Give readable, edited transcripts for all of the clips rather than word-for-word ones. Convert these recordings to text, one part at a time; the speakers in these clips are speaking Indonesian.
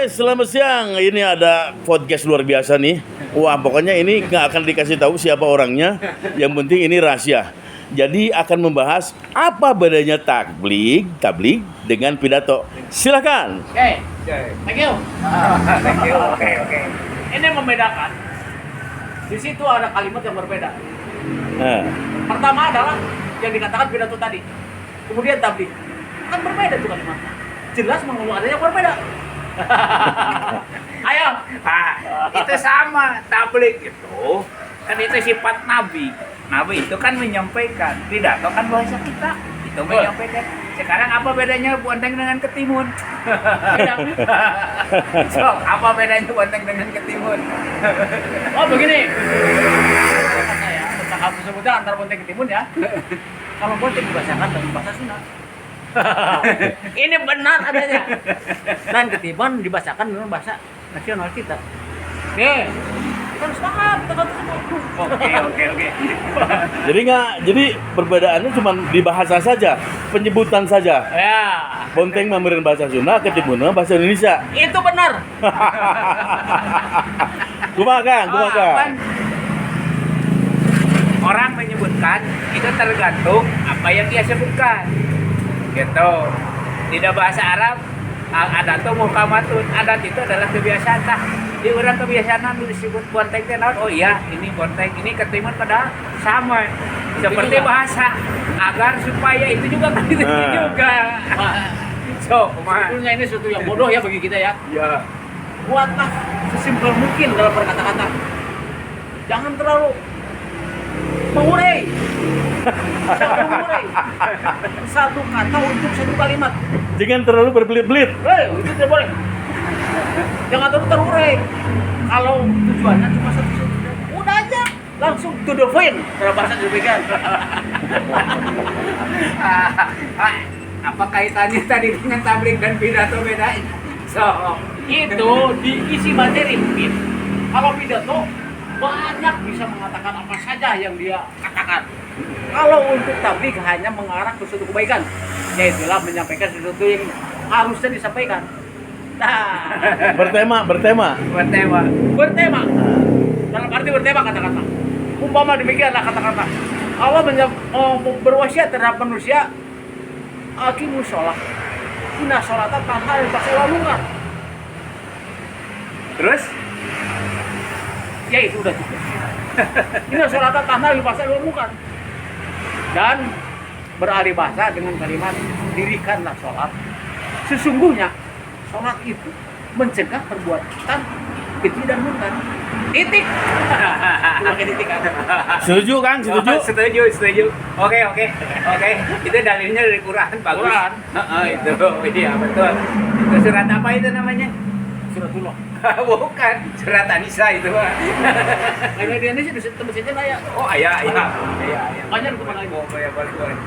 Selamat siang. Ini ada podcast luar biasa nih. Wah, pokoknya ini nggak akan dikasih tahu siapa orangnya. Yang penting ini rahasia. Jadi akan membahas apa bedanya tabligh dengan pidato. Silakan. Oke, thank you. Thank you. Oke. Ini membedakan. Di situ ada kalimat yang berbeda. Nah, Pertama adalah yang dikatakan pidato tadi. Kemudian tabligh. Kan berbeda tuh kalimatnya. Jelas mengomong ada yang berbeda. Ayo. Itu sama tabligh itu kan itu sifat nabi. Nabi itu kan menyampaikan, pidato kan bahasa kita. Itu menyampaikan. Sekarang apa bedanya bonteng dengan ketimun? Beda. So, apa bedanya bonteng dengan ketimun? Oh begini. Kata saya tentang hal tersebutnya antara bonteng ketimun ya. Kalau bonteng dibahasakan dengan bahasa Sunda. Ini benar adanya. Dan ketimun dibahasakan dengan bahasa nasional kita. Oke. Kita harus paham tentang tersebut. Oke. jadi perbedaannya cuma di bahasa saja, penyebutan saja. Ya. Bonteng memberikan bahasa Sunda, ketimun bahasa Indonesia. Itu benar. Kumaha Kang? Kan orang menyebutkan itu tergantung apa yang dia sebutkan. Gitu. Tidak bahasa Arab adat itu muhkamatun. Adat itu adalah kebiasaan. Nah, di orang kebiasaan disebut bonteng teh naon? Oh iya, ini bonteng, ini ketimun padahal sama. Seperti bahasa agar supaya itu juga kan itu juga. So, Sebetulnya ini sesuatu yang bodoh ya bagi kita ya. ya. Buatlah sesimpel mungkin dalam berkata-kata. Jangan terlalu mengurai. Jangan mengurai. Satu kata untuk satu kalimat. Jangan terlalu berbelit-belit. Itu tidak boleh. Jangan terlalu terurai. Kalau tujuannya cuma satu, udah aja langsung to the point. Kalau bahasa demikian. Apa kaitannya tadi dengan tabligh dan pidato bedain? So, Itu diisi materi mungkin. Kalau pidato banyak bisa mengatakan apa saja yang dia katakan. Kalau untuk tabligh hanya mengarah ke suatu kebaikan, yaitulah menyampaikan sesuatu yang harusnya disampaikan. Nah, Bertema. bertema. bertema. Dalam arti bertema kata-kata. Umpama demikianlah kata-kata. Allah berwasiat terhadap manusia, aqimus sholah. Inna sholata tanha anil fahsya'i wal munkar. Terus Ya itu udah cukup. Inna sholata tanha anil fahsya'i wal munkar. Dan beralih bahasa dengan kalimat dirikanlah sholat. Sesungguhnya sholat itu mencegah perbuatan keji dan munkar. Titik. Pakai titik kan? Setuju Kang? Setuju? Setuju. Oke. Itu dalilnya dari Quran, bagus. Quran. Itu, iya betul. Itu surat apa itu namanya? Suratullah. Bukan, surat An-Nisa itu. Karena dia ini sih tembus aja lah ya. Oh, iya. Banyak itu lagi. Oh, boleh.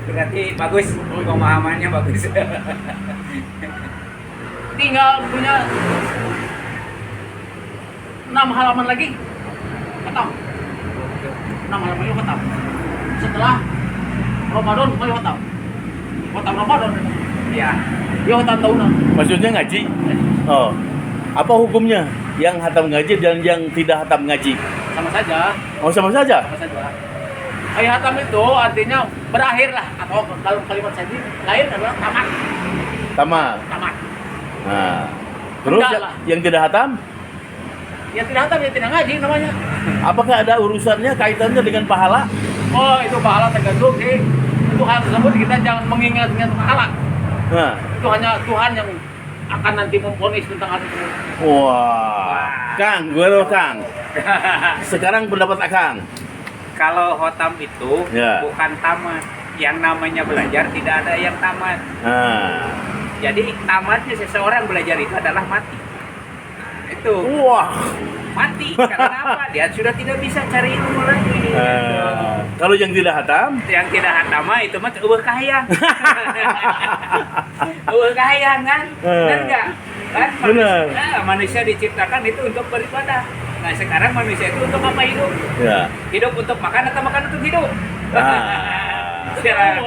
Berarti bagus, pemahamannya bagus. Tinggal punya 6 halaman lagi. Khatam. 6 halaman lagi khatam. Setelah Ramadan mulai khatam. Khatam Ramadan. Iya. Ya khatam tahunan. Maksudnya ngaji? Oh. Apa hukumnya? Yang hatam ngaji dan yang tidak hatam ngaji? Sama saja. Oh, sama saja? Sama saja. Ayat hatam itu artinya berakhir lah, atau kalau kalimat saya lain adalah tamat. Tamat. Nah, terus Enggak lah. yang tidak hatam? Yang tidak hatam ya tidak ngaji namanya. Apakah ada urusannya kaitannya dengan pahala? Oh itu pahala tergantung sih. Itu hal tersebut kita jangan mengingat-ingat pahala. Nah, Itu hanya Tuhan yang akan nanti memvonis tentang hal tersebut. wah. Kang, gue loh Kang. Sekarang pendapat Akang. Kalau khotam itu Ya. bukan tamat. Yang namanya belajar tidak ada yang tamat. Nah, Jadi tamatnya seseorang belajar itu adalah mati. Nah, itu wah. mati karena apa? Dia sudah tidak bisa cari ilmu lagi. Kalau yang tidak hatam? Yang tidak hatama itu mah eueuh kahayang. Eueuh kahayang kan? Benar enggak? Kan Benar. manusia diciptakan itu untuk beribadah. Nah, sekarang manusia itu untuk apa hidup? Ya. Hidup untuk makan atau makan untuk hidup? Secara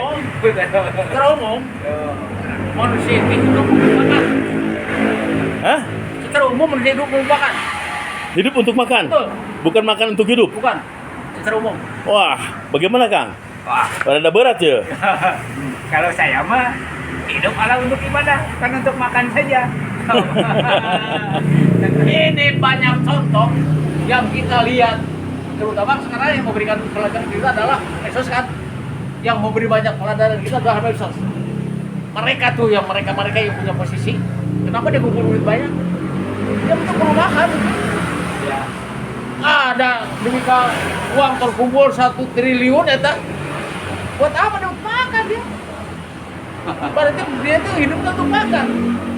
umum manusia itu hidup untuk makan. Hah? Secara umum manusia hidup untuk makan. Hidup untuk makan? Betul. Bukan makan untuk hidup? Bukan. Secara umum. Wah, bagaimana Kang? Wah, Rada berat ya? kalau saya mah hidup ala untuk ibadah, bukan untuk makan saja. Ini banyak contoh yang kita lihat, terutama sekarang yang memberikan pelajaran kita adalah medsos kan, yang memberi banyak pelajaran kita adalah medsos. Mereka tuh yang mereka yang punya posisi, kenapa dia kumpul duit banyak? Dia untuk perumahan. Ya. Ada demi uang terkumpul 1 triliun eta. Buat apa dia untuk makan dia? Berarti dia tuh hidup untuk makan.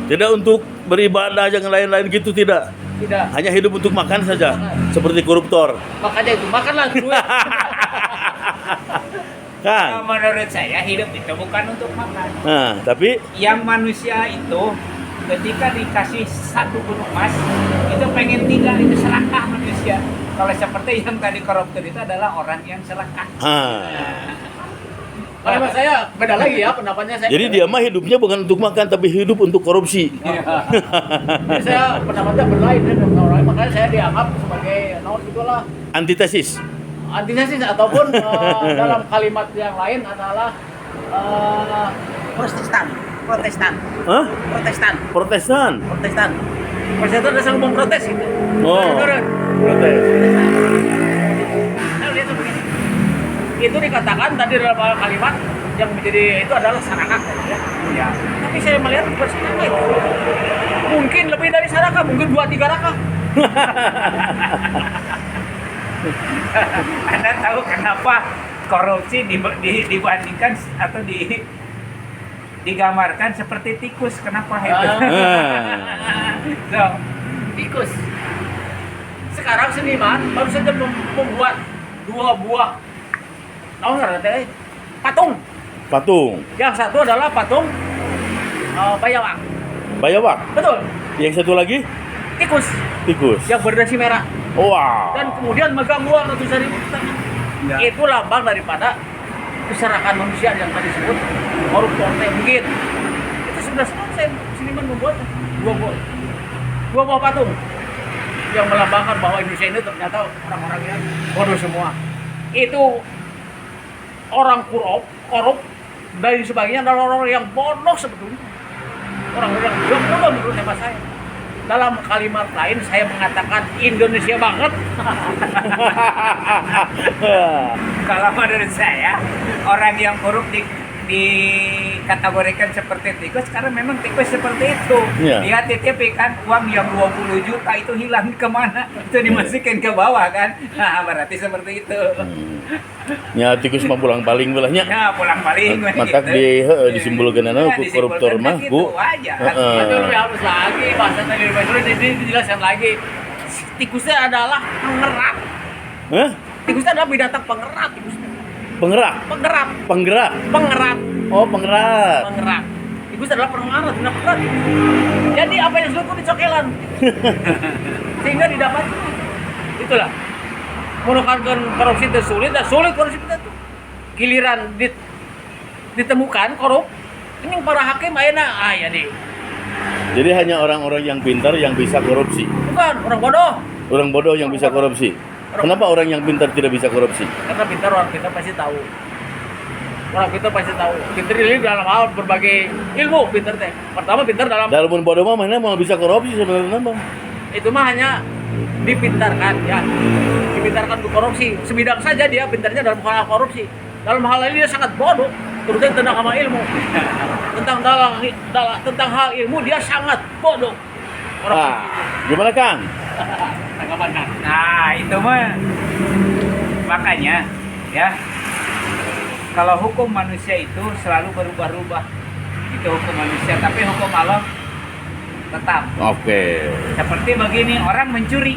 Tidak untuk beribadah yang lain-lain gitu tidak. Tidak. Hanya hidup untuk makan saja. Seperti koruptor. Makanya itu makanlah duit. Kang. Menurut saya hidup itu bukan untuk makan. Nah, tapi Yang manusia itu ketika dikasih 1 gunung emas itu pengen tinggal, itu serakah manusia. Kalau seperti yang tadi koruptor itu adalah orang yang serakah. Kalau mas saya beda lagi ya pendapatnya saya. Jadi dia mah hidupnya bukan untuk makan tapi hidup untuk korupsi. Jadi saya pendapatnya berlain ya dengan orang lain, makanya saya dianggap sebagai gitulah Antitesis. antitesis ataupun dalam kalimat yang lain adalah Protestan. Hah? Protestan. Protestan. Protestan adalah ngomong protes gitu. Oh. Turun. Protes. Saya lihat begini. Itu dikatakan tadi dalam kalimat yang menjadi itu adalah sarakah ya. Ya. Tapi saya melihat bukan sarakah itu. Mungkin lebih dari sarakah, mungkin 2-3 rakah. Anda tahu kenapa korupsi dibandingkan atau digambarkan seperti tikus? Kenapa itu? So, Tikus. Sekarang seniman baru saja membuat 2 buah patung. Patung. Yang satu adalah patung bayawak. Bayawak. Betul. Yang satu lagi Tikus tikus. yang berdasi merah. Wow. Dan kemudian megang uang ratusan ribu. Ya. Itu lambang daripada keserakan manusia yang tadi disebut koruptor mungkin. Itu sudah selesai seniman membuat 2 buah patung yang melambangkan bahwa Indonesia ini ternyata orang-orang yang bodoh semua. Itu orang korup dan sebagainya adalah orang yang bodoh sebetulnya. Orang-orang yang bodoh menurut hemat saya. Dalam kalimat lain saya mengatakan Indonesia banget. Kalau menurut saya orang yang korup dikategorikan seperti tikus karena memang tikus seperti itu. Iya. Dia titipkan uang yang 20 juta itu hilang kemana? Itu dimasukin ke bawah kan? Nah, berarti seperti itu. Ya tikus mah pulang paling belahnya. Nah, pulang paling Matak disimpulkan ku koruptor mah gitu ku. aja. Itu lebih halus lagi bahasa tadi ini dijelaskan lagi. Tikusnya adalah pengerat. Hah? Tikusnya adalah binatang pengerat. Tikusnya. Penggerak. Pengerat. Oh, penggerak. Pengerat. Tikus adalah pengerat, tidak pengerat. Jadi apa yang sulit itu dicokelan. Sehingga didapat. Itulah. Menekankan korupsi itu sulit, dan sulit korupsi itu. Giliran ditemukan korup, ini para hakim ayeuna ya deh. Jadi hanya orang-orang yang pintar yang bisa korupsi. Bukan orang bodoh. Orang bodoh yang bisa korupsi. Kenapa orang yang pintar tidak bisa korupsi? Karena pintar, orang pintar pasti tahu. Orang pintar pasti tahu. Pintar ini dalam hal berbagai ilmu pintar teh. Pertama pintar dalam Dalam bodoh mah mana mau bisa korupsi sebenarnya, Bang? itu mah hanya dipintarkan ya. Dipintarkan untuk korupsi. Sebidang saja dia pintarnya dalam hal korupsi. Dalam hal ini dia sangat bodoh, terutama tentang hal ilmu. Tentang hal ilmu dia sangat bodoh. Orang Gimana Kang? tanggapan kan? Nah, itu mah makanya ya. Kalau hukum manusia itu selalu berubah-ubah. Itu hukum manusia, tapi hukum Allah tetap. Oke. Seperti begini, orang mencuri.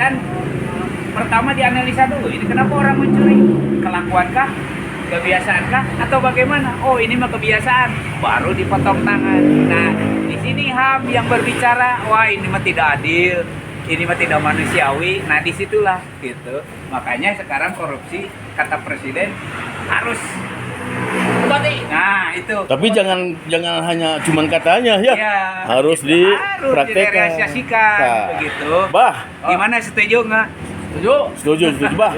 Kan pertama dianalisa dulu, ini kenapa orang mencuri? Kelakuankah? Kebiasaankah? Atau bagaimana? Oh, ini mah kebiasaan. Baru dipotong tangan. Nah, di sini HAM yang berbicara, wah ini mah tidak adil. Ini mah tidak manusiawi. Nah, disitulah gitu. Makanya sekarang korupsi, kata presiden, harus Bupati. Nah, itu. Tapi jangan hanya cuman katanya ya. Ya, Harus itu dipraktekkan. direalisasikan Nah. begitu. Bah, Gimana, setuju nggak? Setuju? setuju bah.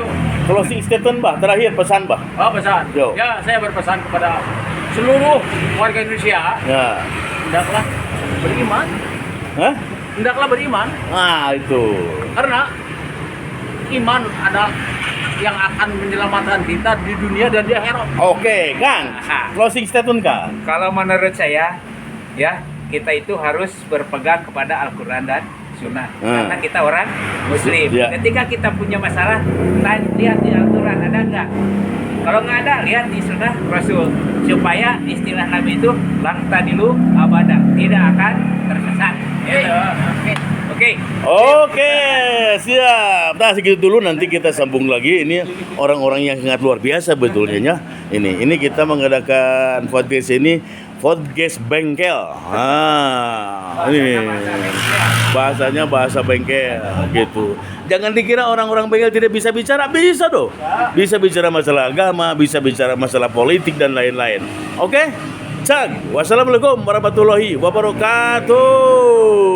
Closing statement bah, terakhir pesan bah. Oh, pesan. Yo. Ya, saya berpesan kepada seluruh warga Indonesia, Ya. hendaklah beriman, Hah? hendaklah beriman, Ah, itu. karena iman adalah yang akan menyelamatkan kita di dunia dan di akhirat. Oke, Kang. Closing statement Kang. Kalau menurut saya, ya, kita itu harus berpegang kepada Al-Quran dan Sunnah. Karena kita orang Muslim. Ya. Ketika kita punya masalah, lihat di Al-Quran ada nggak? Kalau nggak ada, lihat di Sunnah Rasul. Supaya istilah Nabi itu lang tadilu abadan, tidak akan tersesat. Gitu. Oke. Oke, siap. Nah, segitu dulu, nanti kita sambung lagi. Ini orang-orang yang sangat luar biasa betulnya ya. Ini kita mengadakan podcast ini podcast bengkel. Ini bahasanya bahasa bengkel gitu. Jangan dikira orang-orang bengkel tidak bisa bicara, bisa dong. Bisa bicara masalah agama, bisa bicara masalah politik dan lain-lain. Oke? Cang, wassalamualaikum warahmatullahi wabarakatuh.